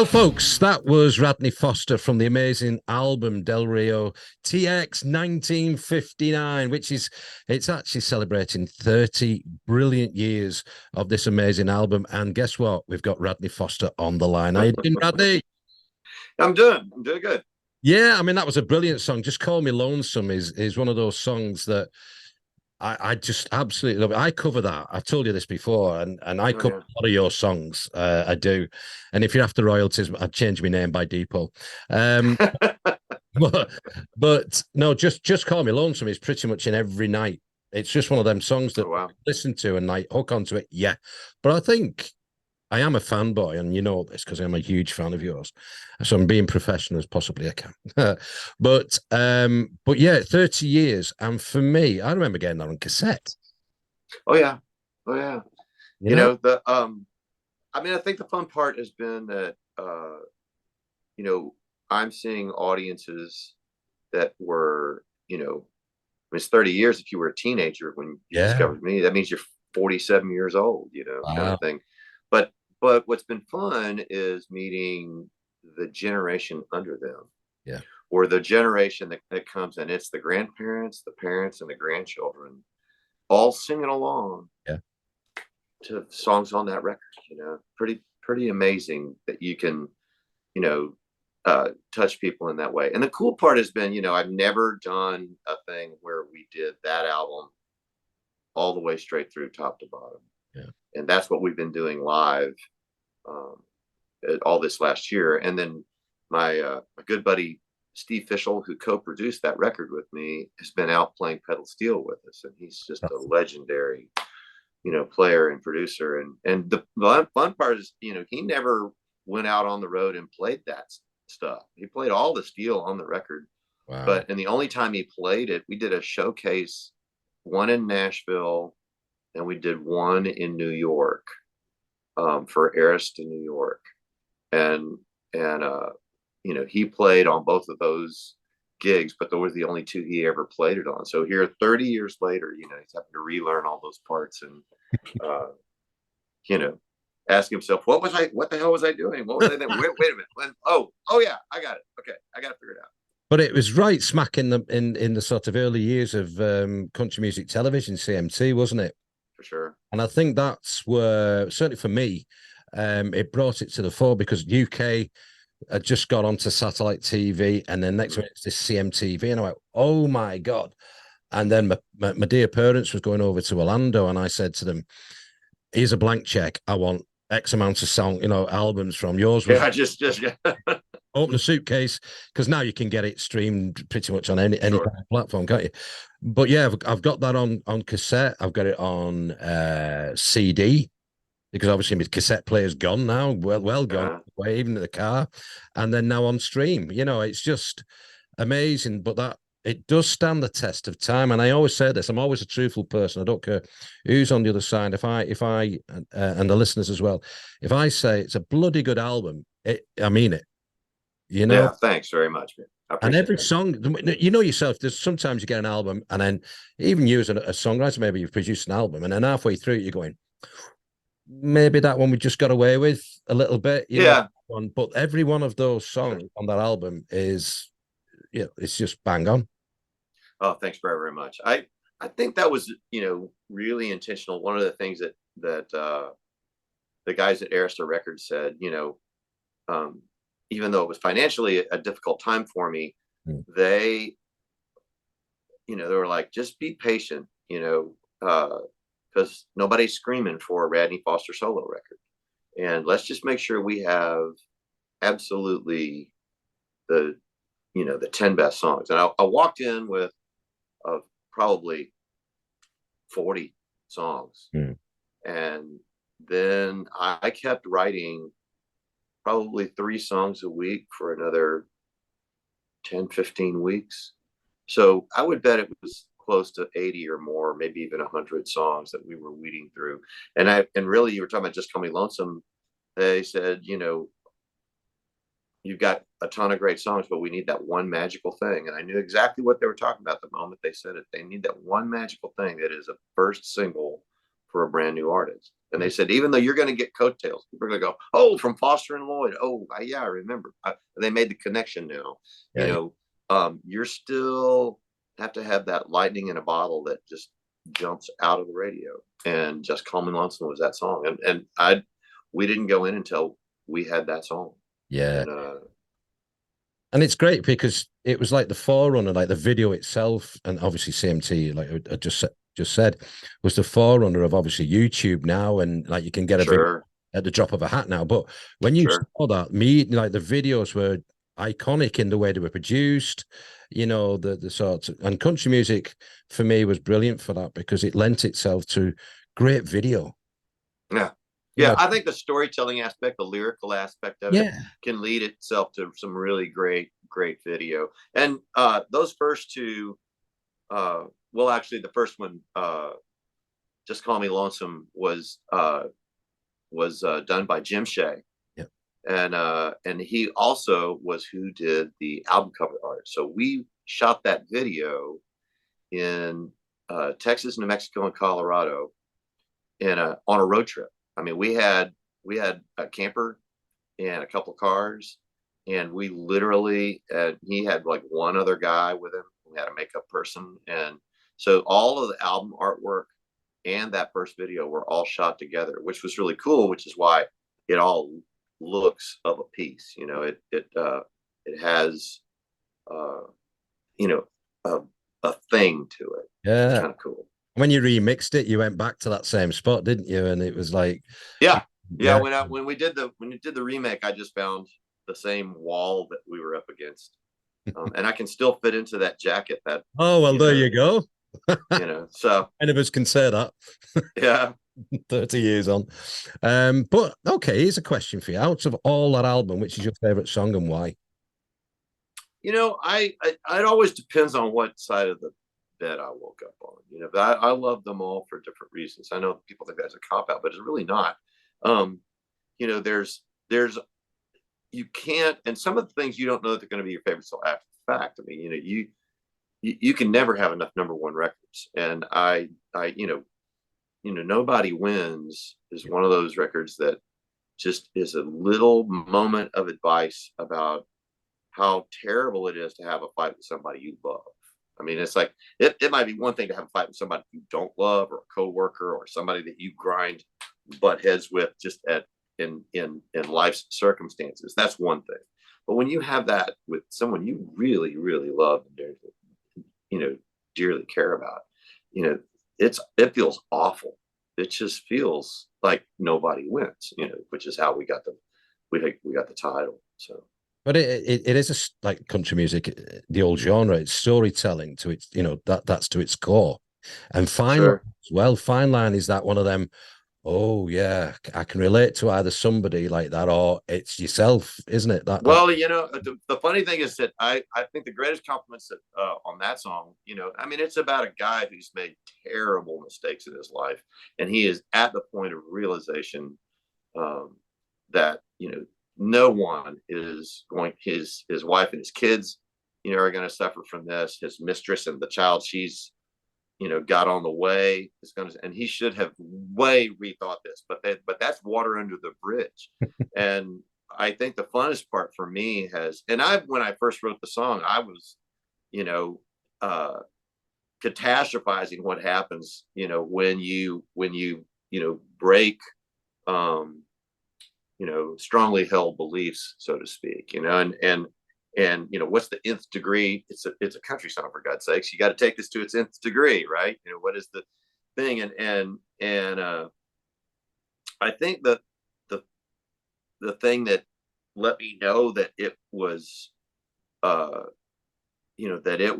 Well, folks, that was Radney Foster from the amazing album Del Rio TX 1959, which is it's actually celebrating 30 brilliant years of this amazing album. And guess what? We've got Radney Foster on the line. How you doing, Radney? I'm doing good. Yeah, I mean that was a brilliant song. Just Call Me Lonesome is one of those songs that I just absolutely love it. I cover that. I've told you this before, and I Oh cover yeah. a lot of your songs. I do. And if you're after royalties, I'd change my name by default. Um, but, but no, just Call Me Lonesome is pretty much in every night. It's just one of them songs that Oh wow. listen to and like hook onto it. Yeah. But I think I am a fanboy, and you know this because I'm a huge fan of yours. So I'm being professional as possibly I can. but yeah, 30 years. And for me, I remember getting that on cassette, Oh yeah. Oh yeah. you You know? know, I mean I think the fun part has been that you know, I'm seeing audiences that were, it's 30 years if you were a teenager when you Yeah. discovered me. That means you're 47 years old, kind Wow. of thing. But what's been fun is meeting the generation under them, Yeah. or the generation that comes in. It's the grandparents, the parents, and the grandchildren all singing along Yeah. to songs on that record. Pretty amazing that you can, you know, touch people in that way. And the cool part has been, I've never done a thing where we did that album all the way straight through top to bottom. Yeah. And that's what we've been doing live um, all this last year. And then my good buddy Steve Fishel, who co-produced that record with me, has been out playing pedal steel with us, and he's just a legendary, player and producer. And the fun part is, he never went out on the road and played that stuff. He played all the steel on the record, Wow. and the only time he played it, we did a showcase, one in Nashville, and we did one in New York, for Arista, New York, and and he played on both of those gigs, but those were the only two he ever played it on. So here, 30 years later, he's having to relearn all those parts and uh, you know ask himself, what the hell was I doing? What was I doing? Wait a minute. Oh yeah, I got it. Okay, I got to figure it out. But it was right smack in the sort of early years of country music television, CMT, wasn't it? For sure. And I think that's where, certainly for me, it brought it to the fore because UK had just got onto satellite TV, and then next minute it's this CMTV, and I went, "Oh my god!" And then my dear parents was going over to Orlando, and I said to them, "Here's a blank check. I want X amount of albums from yours." Was Yeah, just open a suitcase because now you can get it streamed pretty much on any sure. kind of platform, can't you? But yeah, I've got that on cassette. I've got it on CD because obviously my cassette player's gone now, well gone, away, even in the car, and then now on stream. It's just amazing. But that it does stand the test of time, and I always say this: I'm always a truthful person. I don't care who's on the other side. If I and the listeners as well, if I say it's a bloody good album, I mean it. You know, Yeah, thanks very much, man. I and appreciate every that. song, yourself, there's sometimes you get an album, and then even you as a songwriter, maybe you've produced an album, and then halfway through it, you're going, maybe that one we just got away with a little bit, Yeah. But every one of those Sure. songs on that album is, it's just bang on. Oh, thanks very much. I think that was, really intentional. One of the things that the guys at Arista Records said, um, even though it was financially a difficult time for me, Mm. they, they were like, just be patient, because nobody's screaming for a Radney Foster solo record, and let's just make sure we have absolutely the, the 10 best songs. And I walked in with probably 40 songs, Mm. and then I kept writing probably 3 songs a week for another 10, 15 weeks. So I would bet it was close to 80 or more, maybe even 100 songs that we were weeding through. And really, you were talking about Just Call Me Lonesome. They said, you've got a ton of great songs, but we need that one magical thing. And I knew exactly what they were talking about the moment they said it. They need that one magical thing that is a first single for a brand new artist. And they said, even though you're going to get coattails, people are going to go, oh, from Foster and Lloyd. Oh, yeah, I remember. They made the connection now. You Yeah, know, you're still have to have that lightning in a bottle that just jumps out of the radio. And Just Call Me Lonesome was that song. We didn't go in until we had that song. yeah. And And it's great because it was like the forerunner, like the video itself, and obviously CMT, like I just said, was the forerunner of obviously YouTube now, and like you can get a video sure, at the drop of a hat now. But when you sure. saw that, like the videos were iconic in the way they were produced, the sorts of, and country music for me was brilliant for that because it lent itself to great video. Yeah. You Yeah, know, I think the storytelling aspect, the lyrical aspect of it yeah, can lead itself to some really great video. And those first two, well, actually, the first one, Just Call Me Lonesome, was done by Jim Shea, yeah, and he also was who did the album cover art. So we shot that video in Texas, New Mexico, and Colorado on a road trip. I mean, we had a camper and a couple of cars, and we literally he had like one other guy with him. We had a makeup person, and so all of the album artwork and that first video were all shot together, which was really cool. Which is why it all looks of a piece. It has uh, you know a a thing to it. It's yeah. kind of cool. When you remixed it, you went back to that same spot, didn't you? And it was like, Yeah, yeah. yeah. When we did the remake, I just found the same wall that we were up against, and I can still fit into that jacket. That Oh well, you there know, you go. So Any of us can say that. yeah. 30 years on. But okay, here's a question for you. Out of all that album, which is your favorite song and why? It always depends on what side of the bed I woke up on. But I love them all for different reasons. I know people think that's a cop out, but it's really not. Um, there's you can't, and some of the things you don't know that they're going to be your favorite till after the fact. I mean, you can never have enough number one records, and Nobody Wins is one of those records that just is a little moment of advice about how terrible it is to have a fight with somebody you love. I mean, it's like it might be one thing to have a fight with somebody you don't love, or a coworker, or somebody that you grind butt heads with just in life's circumstances. That's one thing. But when you have that with someone you really, really love and dearly care about, you know, it feels awful. It just feels like nobody wins, which is how we got the title. So But it is like country music, the old genre. It's storytelling to its, that's to its core. And fine line sure. as well. Fine line is that one of them. Oh yeah, I can relate to either somebody like that or it's yourself, isn't it? That Well, the funny thing is that I think the greatest compliments that on that song, I mean, it's about a guy who's made terrible mistakes in his life, and he is at the point of realization um, that no one is going. His wife and his kids, are going to suffer from this. His mistress and the child she's got on the way is going to, and he should have way rethought this, but that's water under the bridge. And I think the funnest part for me and when I first wrote the song, I was, you know, uh, catastrophizing what happens, when you break, um, strongly held beliefs, so to speak, and what's the nth degree? It's a country song, for God's sakes. You got to take this to its nth degree, right? What is the thing? And I think that the the thing that let me know that it was uh that it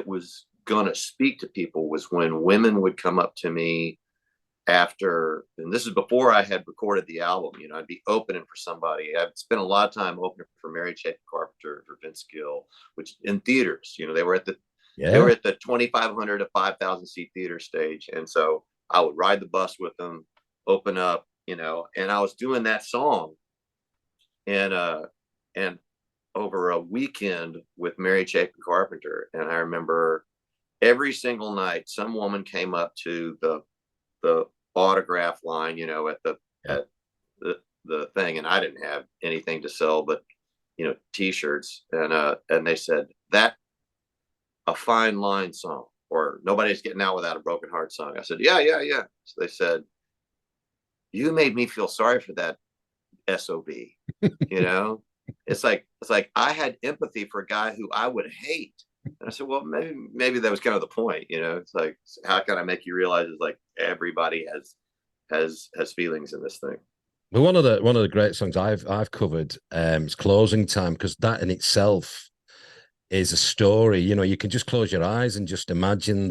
was gonna speak to people was when women would come up to me after, and this is before I had recorded the album. I'd be opening for somebody. I'd spent a lot of time opening for Mary Chapin Carpenter, for Vince Gill, which in theaters. They yeah. were at the 2,500 to 5,000 seat theater stage, and so I would ride the bus with them, open up, and I was doing that song, and over a weekend with Mary Chapin Carpenter, and I remember every single night some woman came up to the autograph line, you know, Yeah. at the thing, and I didn't have anything to sell but, you know, T-shirts, and they said that a fine line song, or nobody's getting out without a broken heart song. I said, yeah, yeah, yeah. So they said, you made me feel sorry for that SOB. You know, it's like I had empathy for a guy who I would hate. And I said, well, maybe that was kind of the point. You know, it's like, how can I make you realize it's like everybody has feelings in this thing. But one of the great songs I've covered is Closing Time, because that in itself is a story. You know, you can just close your eyes and just imagine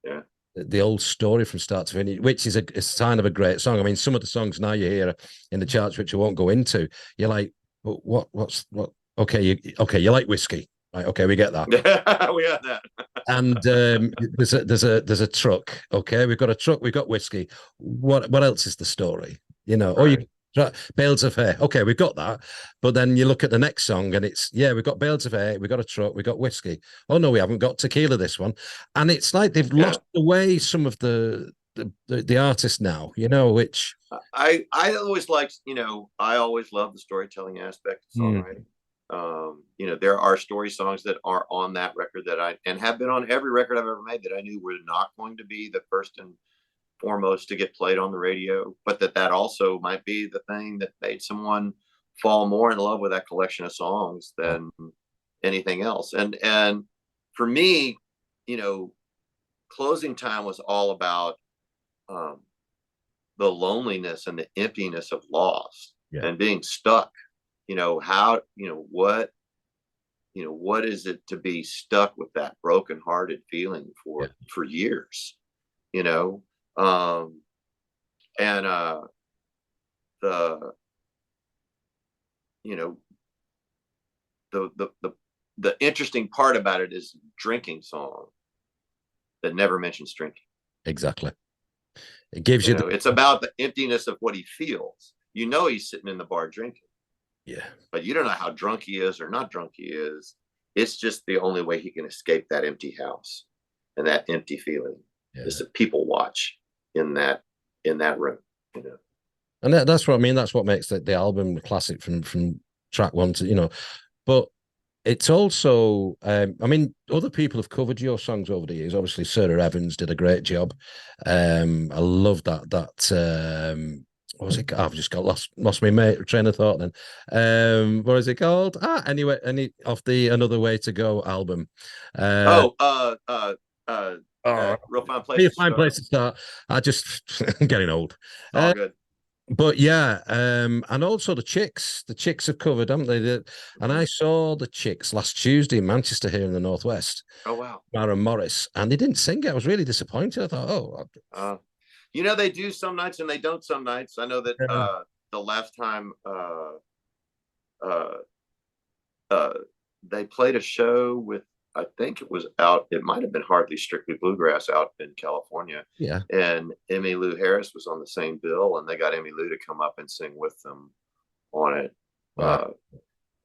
Yeah. the old story from start to finish, which is a sign of a great song. I mean, some of the songs now you hear in the charts, which I won't go into, you're like, what? Okay, you like whiskey, right? Okay, we get that. We had that. And there's a truck. Okay, we've got a truck. We've got whiskey. What else is the story? You know, or you Right. bales of hay. Okay, we've got that. But then you look at the next song and it's, yeah, we've got bales of hay, we've got a truck, we've got whiskey. Oh no, we haven't got tequila this one. And it's like they've Yeah. lost away some of the artists now, you know, which I always liked, you know, I always loved the storytelling aspect of hmm, songwriting. You know, there are story songs that are on that record that I, and have been on every record I've ever made, that I knew were not going to be the first and foremost to get played on the radio, but that also might be the thing that made someone fall more in love with that collection of songs than anything else. And for me, you know, Closing Time was all about um, the loneliness and the emptiness of loss yeah, and being stuck. You know, how, you know, what is it to be stuck with that broken-hearted feeling yeah, for years, you know? Um, and the you know the interesting part about it is drinking song that never mentions drinking. exactly. It gives You you the know, it's about the emptiness of what he feels. You know, he's sitting in the bar drinking, yeah, but you don't know how drunk he is or not drunk he is. It's just the only way he can escape that empty house and that empty feeling is yeah. to people watch in that room. You know. And that's what I mean. That's what makes the album classic from track one to, you know. But it's also, I mean, other people have covered your songs over the years. Obviously, Sarah Evans did a great job. I love what was it? I've just got lost my mate train of thought. Then, what is it called? Anyway, off the Another Way to Go album. Uh, Oh, uh, oh, real fine be place a to fine start. place to start. I just I'm getting old. It's all good. But yeah, and also the Chicks have covered, haven't they? And Mm-hmm. I saw the Chicks last Tuesday in Manchester here in the Northwest, Oh wow. Mara Morris, and they didn't sing it. I was really disappointed. I thought, Uh, you know, they do some nights and they don't some nights. I know that yeah, the last time uh, uh, they played a show with, I think it was out, it might have been Hardly Strictly Bluegrass out in California. yeah, And Emmy Lou Harris was on the same bill, and they got Emmy Lou to come up and sing with them on it. wow, Uh,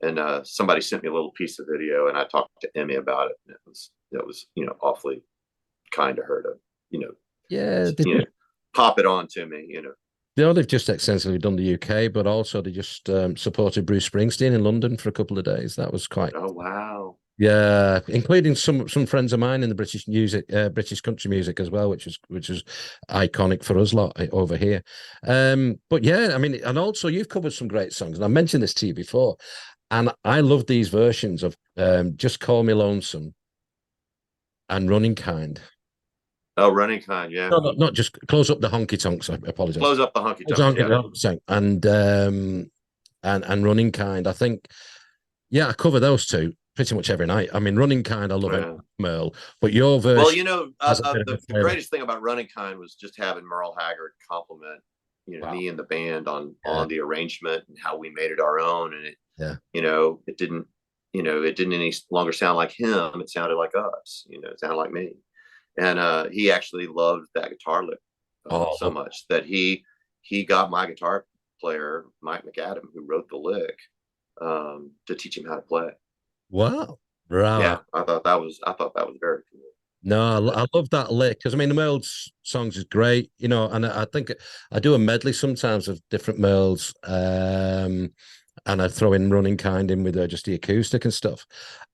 and somebody sent me a little piece of video, and I talked to Emmy about it. And it was you know, awfully kind of her to, you know, yeah. you know, pop it on to me, you know. They know they've just extensively done the UK, but also they just supported Bruce Springsteen in London for a couple of days. That was quite, Oh wow. yeah, including some friends of mine in the British music, British country music as well, which was iconic for us lot over here. But yeah, I mean, and also you've covered some great songs, and I mentioned this to you before, and I love these versions of "Just Call Me Lonesome" and "Running Kind." Oh, Running Kind, yeah. No, not just close up the honky tonks. I apologize. Close up the honky Close tonks, the yeah. honky tonks and "Running Kind." I think, yeah, I cover those two pretty much every night. I mean, "Running Kind," I love it, Yeah. Merle, but your Well, version you know, has a bit of a the flavor. greatest thing about Running Kind was just having Merle Haggard compliment, you know, Wow. me and the band Yeah. on the arrangement and how we made it our own. And it, Yeah. you know, it didn't any longer sound like him. It sounded like us. You know, it sounded like me. And he actually loved that guitar lick so Oh, much that he got my guitar player Mike McAdam, who wrote the lick, to teach him how to play. wow. Right. Yeah, I thought that was very cool. No, But I love that lick because I mean the Merle's songs is great, you know, and I think I do a medley sometimes of different Merles, and I throw in Running Kind in with just the acoustic and stuff.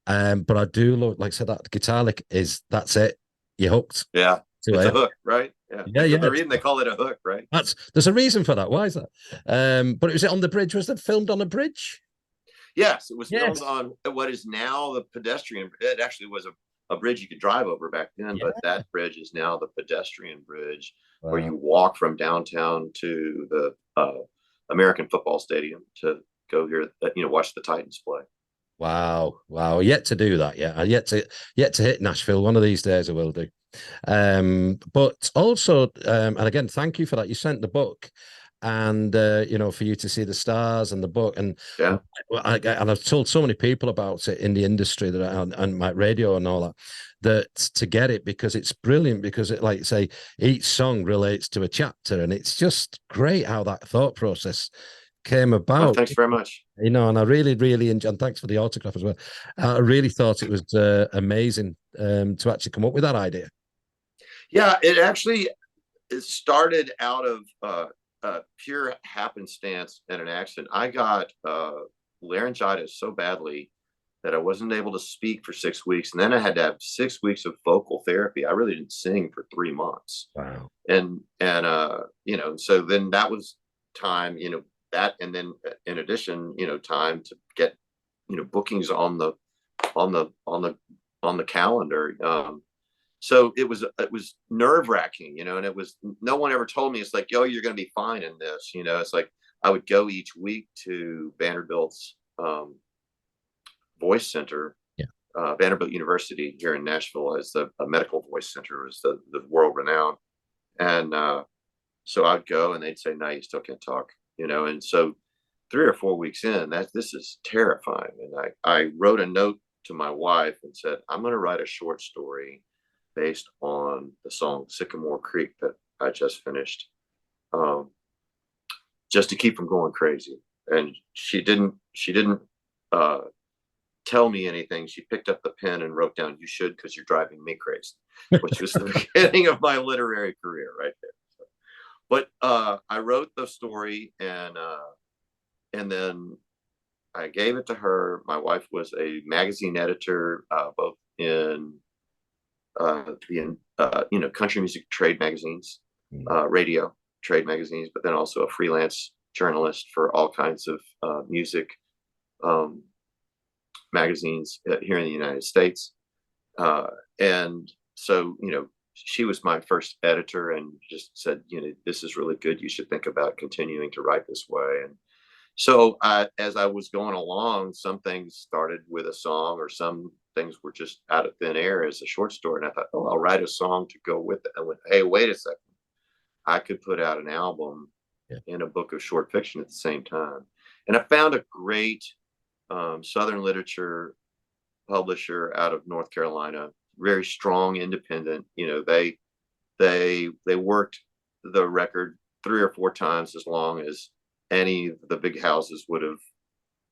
But I do love, like I said, that guitar lick is that's it. You're hooked yeah, to it's a it. hook, right? Yeah, Yeah, that's yeah. the reason they call it a hook, right? That's there's a reason for that. Why is that? But it was it on the bridge. Was it filmed on a bridge? Yes, it was filmed Yes. on what is now the pedestrian. It actually was a bridge you could drive over back then, but Yeah. that bridge is now the pedestrian bridge where Wow. you walk from downtown to the American Football Stadium to go here, watch the Titans play. Wow. Wow. Yet to do that. Yeah. I yet to hit Nashville. One of these days I will do. But also, and again, thank you for that. You sent the book, and you know, for you to see the stars and the book, Yeah, and I've told so many people about it in the industry that and my radio and all that, that to get it because it's brilliant because it, like say, each song relates to a chapter, and it's just great how that thought process came well, about. thanks very much. You know, and I really, really enjoyed, and thanks for the autograph as well. I really thought it was amazing to actually come up with that idea. Yeah, it started out of pure happenstance and an accident. I got laryngitis so badly that I wasn't able to speak for 6 weeks, and then I had to have 6 weeks of vocal therapy. I really didn't sing for 3 months, Wow. and so then that was time, that, and then in addition, time to get bookings on the on the on the calendar. So it was nerve wracking, and it was no one ever told me it's like, yo, you're going to be fine in this. It's like I would go each week to Vanderbilt's voice center. Yeah. Vanderbilt University here in Nashville as a medical voice center, is the world renowned. And so I'd go and they'd say, no, you still can't talk, and so 3 or 4 weeks in, that this is terrifying. And I wrote a note to my wife and said, I'm going to write a short story based on the song Sycamore Creek that I just finished, um, just to keep from going crazy. And she didn't uh, tell me anything. She picked up the pen and wrote down, "You should, because you're driving me crazy," which was the beginning of my literary career right there. So, but I wrote the story, and then I gave it to her. My wife was a magazine editor, both in country music trade magazines, Mm. radio trade magazines, but then also a freelance journalist for all kinds of music um, magazines here in the United States. Uh, and so, she was my first editor and just said, this is really good. You should think about continuing to write this way. And so as I was going along, some things started with a song, or some things were just out of thin air as a short story. And I thought, oh, I'll write a song to go with it. I went, hey, wait a second. I could put out an album Yeah. and a book of short fiction at the same time. And I found a great Southern literature publisher out of North Carolina, very strong, independent. They worked the record 3 or 4 times as long as any of the big houses would have.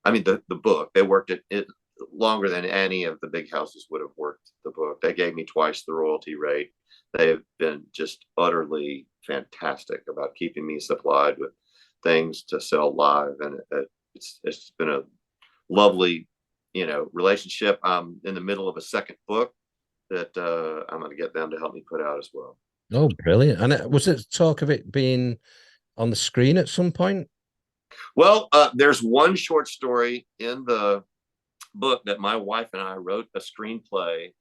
I mean, the book, they worked it longer than any of the big houses would have worked the book. They gave me twice the royalty rate. They have been just utterly fantastic about keeping me supplied with things to sell live, and it's been a lovely, relationship. I'm in the middle of a second book that I'm going to get them to help me put out as well. Oh, brilliant. And was it talk of it being on the screen at some point? Well, there's one short story in the book that my wife and I wrote a screenplay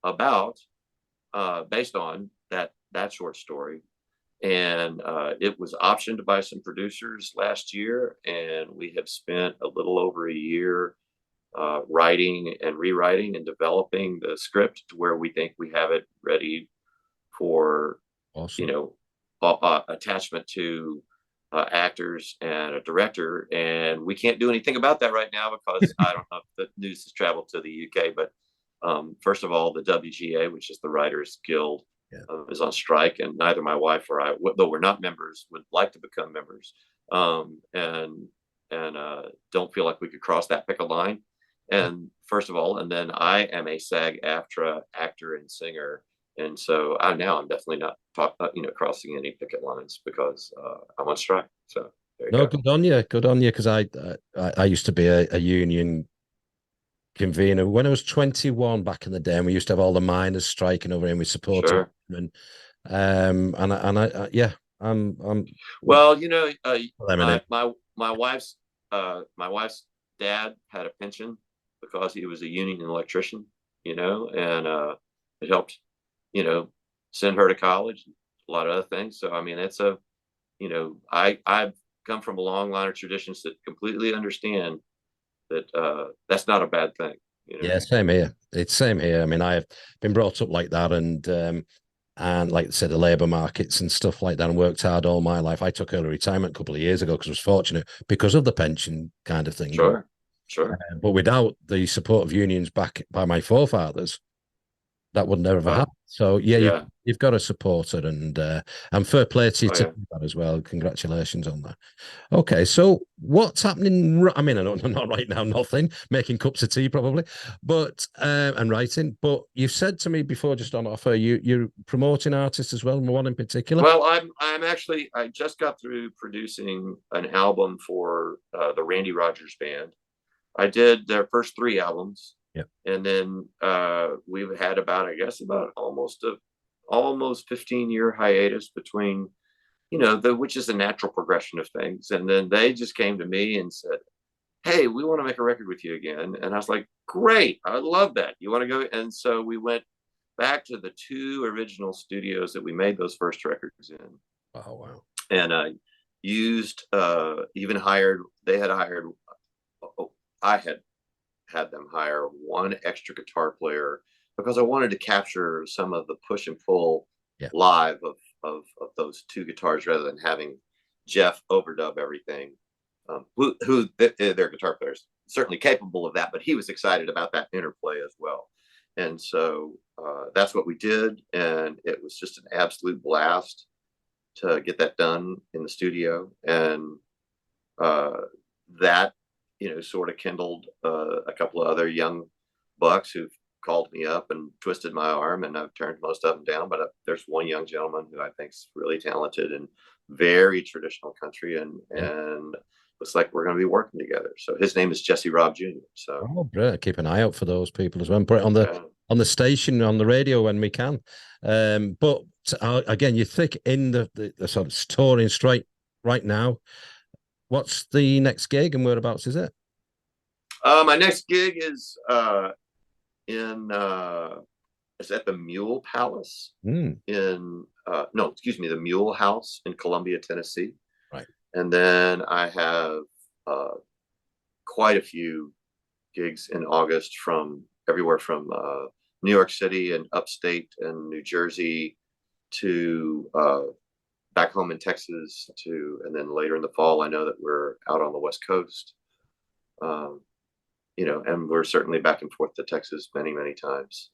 about, based on that short story, and it was optioned by some producers last year, and we have spent a little over a year writing and rewriting and developing the script to where we think we have it ready for, you Awesome. know, attachment to actors and a director. And we can't do anything about that right now because I don't know if the news has traveled to the UK. But first of all, the WGA, which is the Writers Guild, Yeah. is on strike, and neither my wife or I, though we're not members, would like to become members, and don't feel like we could cross that picket line. And first of all, and then I am a SAG-AFTRA actor and singer, And so I'm definitely not crossing any picket lines because I'm on strike. So there you No, go. good on you. Good on you. Because I used to be a union convener when I was 21 back in the day, and we used to have all the miners striking over here, and we supported Sure. them. Yeah, I'm Well, them in it. my wife's dad had a pension because he was a union electrician, and it helped, you know, send her to college, a lot of other things. So I mean, I've come from a long line of traditions that completely understand that that's not a bad thing, you know. Yeah, same here. It's same here. I mean, I've been brought up like that, and like I said, the labour markets and stuff like that, and worked hard all my life. I took early retirement a couple of years ago because I was fortunate because of the pension kind of thing. Sure, sure. But without the support of unions back by my forefathers, that would never have Well, happened. So yeah, yeah. you've got to support it, and fair play to you Oh to yeah. do that as well. Congratulations on that. Okay, so what's happening? I mean, I know not right now, nothing. Making cups of tea probably, but and writing. But you've said to me before, just on offer, you're promoting artists as well, one in particular. Well, I just got through producing an album for the Randy Rogers Band. I did their first three albums, Yeah. and then we've had about, I guess, about almost 15-year hiatus between, which is a natural progression of things. And then they just came to me and said, "Hey, we want to make a record with you again." And I was like, "Great, I love that. You want to go?" And so we went back to the two original studios that we made those first records in, Oh wow. and used even hired. They had hired. Oh, I had them hire one extra guitar player because I wanted to capture some of the push and pull Yeah. live of those two guitars rather than having Jeff overdub everything. Who their guitar players certainly capable of that, but he was excited about that interplay as well. And so that's what we did, and it was just an absolute blast to get that done in the studio. And uh, that sort of kindled a couple of other young bucks who've called me up and twisted my arm, and I've turned most of them down. But there's one young gentleman who I think is really talented and very traditional country, Yeah. and looks like we're going to be working together. So his name is Jesse Robb Jr. So Oh, brilliant. Keep an eye out for those people as well. And put it yeah. on the station on the radio when we can. But again, you're thick in the sort of touring straight right now. What's the next gig and whereabouts is it? My next gig in is at the Mule Palace Mm, in no, excuse me, the Mule House in Columbia, Tennessee. right. And then I have uh, quite a few gigs in August from everywhere from New York City and upstate and New Jersey to back home in Texas and then later in the fall, I know that we're out on the West Coast. Um, and we're certainly back and forth to Texas many, many times.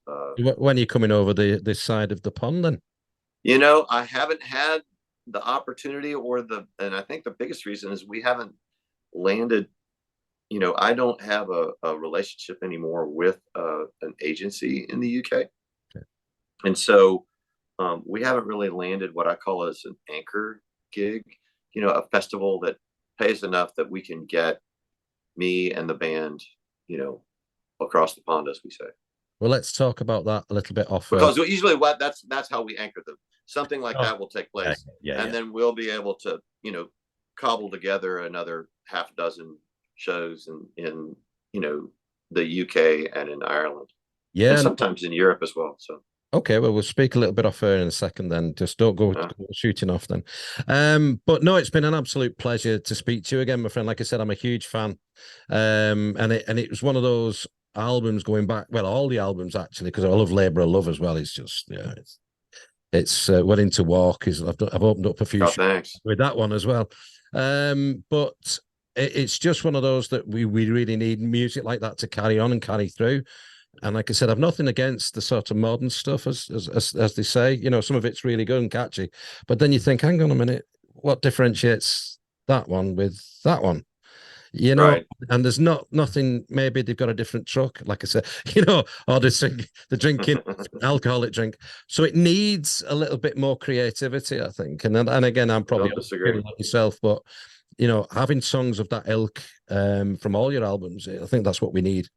When are you coming over this side of the pond then? I haven't had the opportunity and I think the biggest reason is we haven't landed. I don't have a relationship anymore with an agency in the UK. Okay. And so we haven't really landed what I call as an anchor gig, a festival that pays enough that we can get me and the band, you know, across the pond, as we say. Well, let's talk about that a little bit off. Because usually that's how we anchor them. Something like Oh, that will take yeah, place, yeah, and yeah. then we'll be able to, cobble together another half dozen shows in the UK and in Ireland, and Yeah. sometimes in Europe as well. So Okay, well, we'll speak a little bit off her in a second then. Just don't go uh, shooting off then. But no, it's been an absolute pleasure to speak to you again, my friend. Like I said, I'm a huge fan. And it was one of those albums going back, well, all the albums actually, because I love Labour of Love as well. It's just, yeah, it's Willing to Walk is I've opened up a few oh, shows thanks. with that one as well. But it's just one of those that we really need music like that to carry on and carry through. And like I said, I've nothing against the sort of modern stuff, as they say. Some of it's really good and catchy. But then you think, hang on a minute, what differentiates that one with that one? you know, Right. and there's nothing. Maybe they've got a different truck, like I said, or they're drinking alcoholic drink. So it needs a little bit more creativity, I think. And again, I'm probably Don't people disagree. like yourself, but having songs of that ilk from all your albums, I think that's what we need.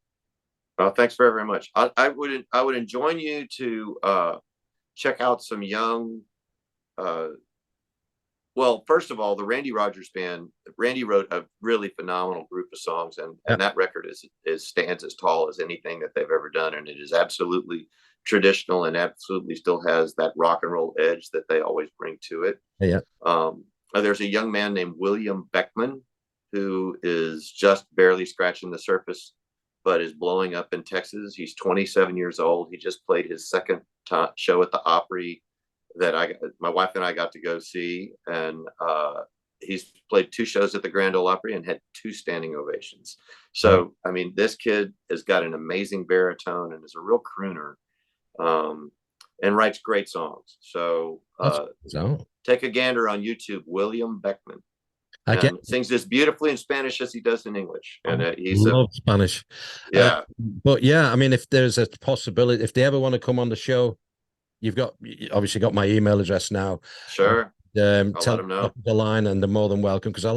Well, thanks very much. I would enjoin you to check out some young. Uh, well, first of all, the Randy Rogers Band. Randy wrote a really phenomenal group of songs, and Yeah, that record is stands as tall as anything that they've ever done, and it is absolutely traditional and absolutely still has that rock and roll edge that they always bring to it. yeah. There's a young man named William Beckman who is just barely scratching the surface, but is blowing up in Texas. He's 27 years old. He just played his second show at the Opry that my wife and I got to go see, and he's played 2 shows at the Grand Ole Opry and had 2 standing ovations. Wow. So, I mean, this kid has got an amazing baritone and is a real crooner, and writes great songs. So, So take a gander on YouTube, William Beckman, again, and sings as beautifully in Spanish as he does in English. I And he's a love Spanish. yeah, But yeah, I mean, if there's a possibility, if they ever want to come on the show, you've got obviously got my email address now. sure. I'll Tell let them him know. the line, and they're more than welcome because I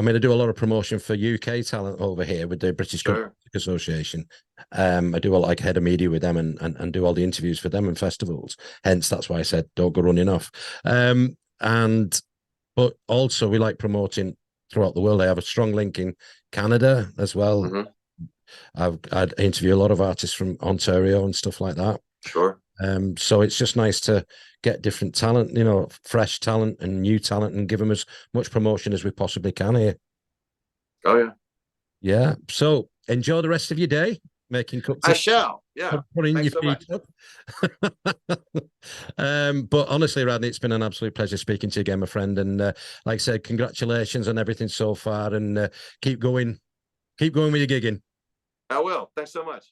mean, I do a lot of promotion for UK talent over here with the British Country Sure. Association. I do a like head of media with them and do all the interviews for them and festivals. Hence, that's why I said don't go running off. And but also we like promoting throughout the world. I have a strong link in Canada as well. Hmm. I'd interview a lot of artists from Ontario and stuff like that. Sure. So it's just nice to get different talent, fresh talent and new talent, and give them as much promotion as we possibly can here. Oh yeah. Yeah. So enjoy the rest of your day making I cupcakes, shall. Yeah. putting Thanks your so much. feet up. But honestly, Radney, it's been an absolute pleasure speaking to you again, my friend. And like I said, congratulations on everything so far, and keep going with your gigging. I will. Thanks so much.